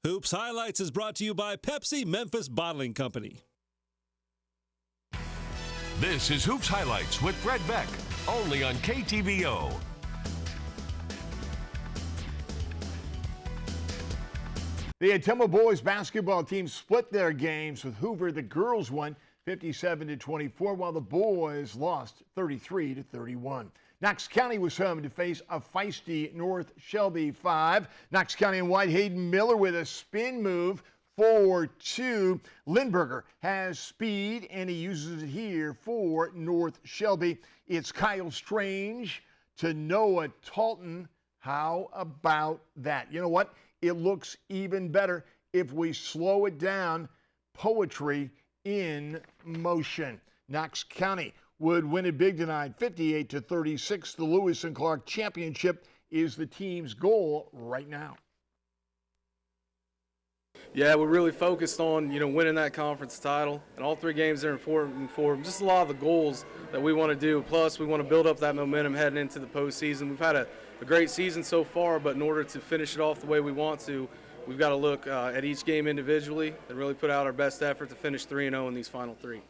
Hoops Highlights is brought to you by Pepsi Memphis Bottling Company. This is Hoops Highlights with Brett Beck, only on KTVO. The Ottumwa boys basketball team split their games with Hoover. The girls won 57-24, while the boys lost 33-31. Knox County was home to face a feisty North Shelby 5. Knox County and White Hayden Miller with a spin move 4-2. Lindberger has speed, and he uses it here for North Shelby. It's Kyle Strange to Noah Talton. How about that? You know what? It looks even better if we slow it down. Poetry in motion. Knox County would win it big tonight, 58-36. The Lewis and Clark Championship is the team's goal right now. Yeah, we're really focused on, winning that conference title, and all three games are important for just a lot of the goals that we want to do. Plus, we want to build up that momentum heading into the postseason. We've had a great season so far, but in order to finish it off the way we want to, we've got to look at each game individually and really put out our best effort to finish 3-0 in these final three.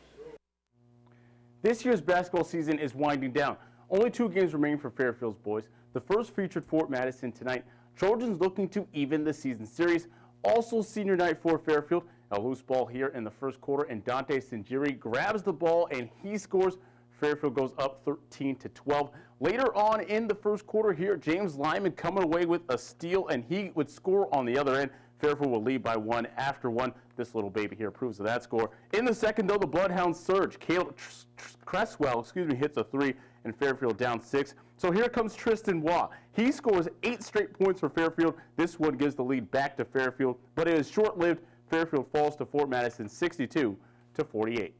This year's basketball season is winding down. Only 2 games remain for Fairfield's boys. The first featured Fort Madison tonight. Trojans looking to even the season series. Also senior night for Fairfield. A loose ball here in the first quarter, and Dante Sinjiri grabs the ball and he scores. Fairfield goes up 13-12. Later on in the first quarter here, James Lyman coming away with a steal, and he would score on the other end. Fairfield will lead by 1 after 1. This little baby here approves of that score. In the second, though, the Bloodhounds surge. Caleb Cresswell, hits a 3, and Fairfield down 6. So here comes Tristan Waugh. He scores 8 straight points for Fairfield. This one gives the lead back to Fairfield, but it is short-lived. Fairfield falls to Fort Madison 62-48.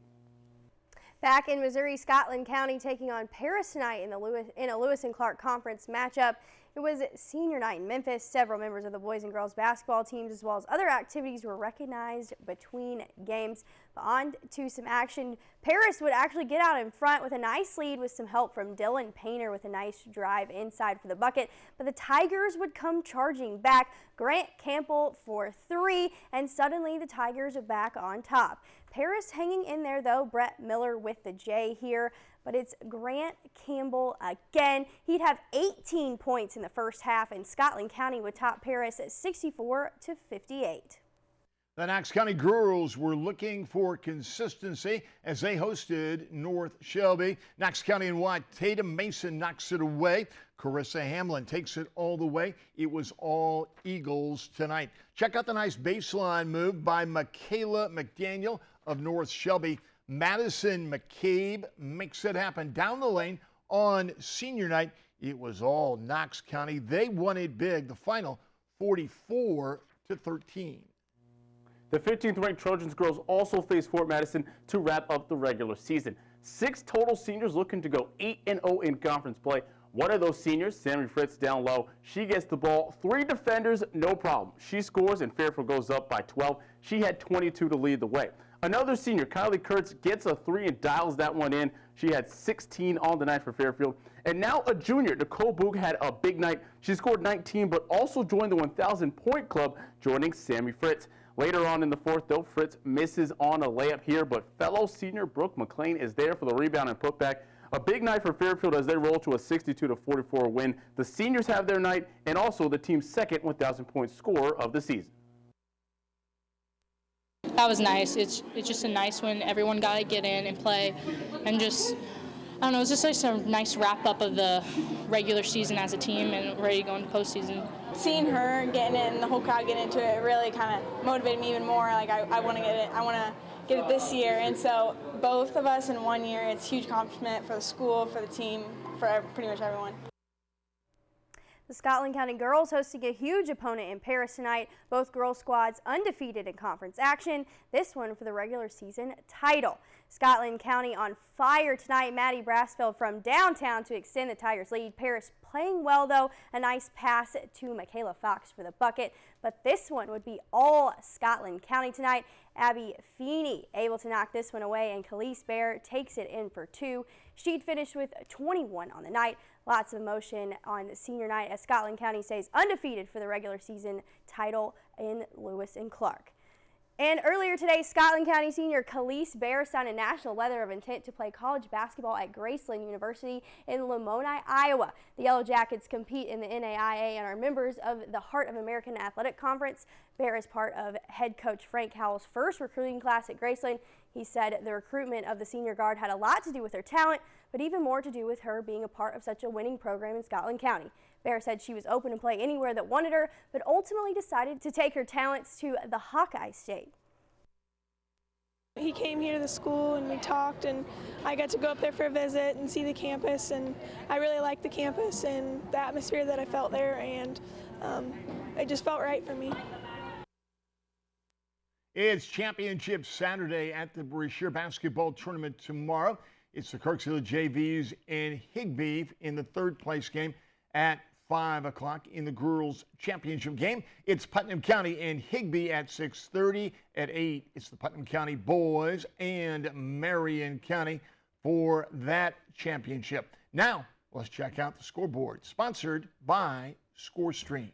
Back in Missouri, Scotland County taking on Paris tonight in a Lewis and Clark Conference matchup. It was senior night in Memphis. Several members of the boys and girls basketball teams as well as other activities were recognized between games. But on to some action. Paris would actually get out in front with a nice lead with some help from Dylan Painter with a nice drive inside for the bucket. But the Tigers would come charging back. Grant Campbell for 3, and suddenly the Tigers are back on top. Paris hanging in there though. Brett Miller with the J here. But it's Grant Campbell again. He'd have 18 points in the first half, and Scotland County would top Paris at 64-58. The Knox County girls were looking for consistency as they hosted North Shelby. Knox County and White. Tatum Mason knocks it away. Carissa Hamlin takes it all the way. It was all Eagles tonight. Check out the nice baseline move by Michaela McDaniel of North Shelby. Madison McCabe makes it happen down the lane on senior night. It was all Knox County. They won it big. The final 44-13. The 15th ranked Trojans girls also face Fort Madison to wrap up the regular season. 6 total seniors looking to go 8-0 in conference play. One of those seniors, Sammy Fritz, down low. She gets the ball. 3 defenders, no problem. She scores, and Fairfield goes up by 12. She had 22 to lead the way. Another senior, Kylie Kurtz, gets a 3 and dials that one in. She had 16 on the night for Fairfield. And now a junior, Nicole Boog, had a big night. She scored 19, but also joined the 1,000-point club, joining Sammy Fritz. Later on in the fourth, though, Fritz misses on a layup here, but fellow senior Brooke McLean is there for the rebound and putback. A big night for Fairfield as they roll to a 62-44 win. The seniors have their night, and also the team's second 1,000-point scorer of the season. That was nice. It's just a nice win. Everyone got to get in and play, and just, I don't know, it's just a nice wrap-up of the regular season as a team and ready to go into postseason. Seeing her getting in, the whole crowd getting into it, really kind of motivated me even more. Like, I want to get it. I want to get it this year. And so both of us in 1 year, it's a huge accomplishment for the school, for the team, for pretty much everyone. The Scotland County girls hosting a huge opponent in Paris tonight. Both girls squads undefeated in conference action. This one for the regular season title. Scotland County on fire tonight. Maddie Brassfield from downtown to extend the Tigers' lead. Paris playing well though. A nice pass to Michaela Fox for the bucket. But this one would be all Scotland County tonight. Abby Feeney able to knock this one away, and Khalees Bear takes it in for 2. She'd finished with 21 on the night. Lots of emotion on senior night as Scotland County stays undefeated for the regular season title in Lewis and Clark. And earlier today, Scotland County senior Khalees Bear signed a national letter of intent to play college basketball at Graceland University in Lamoni, Iowa. The Yellow Jackets compete in the NAIA and are members of the Heart of American Athletic Conference. Bear is part of head coach Frank Howell's first recruiting class at Graceland. He said the recruitment of the senior guard had a lot to do with her talent, but even more to do with her being a part of such a winning program in Scotland County. Bear said she was open to play anywhere that wanted her, but ultimately decided to take her talents to the Hawkeye State. He came here to the school and we talked, and I got to go up there for a visit and see the campus, and I really liked the campus and the atmosphere that I felt there, and it just felt right for me. It's Championship Saturday at the Brashear Basketball Tournament tomorrow. It's the Kirksville JVs and Higbee in the third place game at 5 o'clock. In the girls' championship game, it's Putnam County and Higbee at 6:30. At 8, it's the Putnam County boys and Marion County for that championship. Now, let's check out the scoreboard, sponsored by ScoreStream.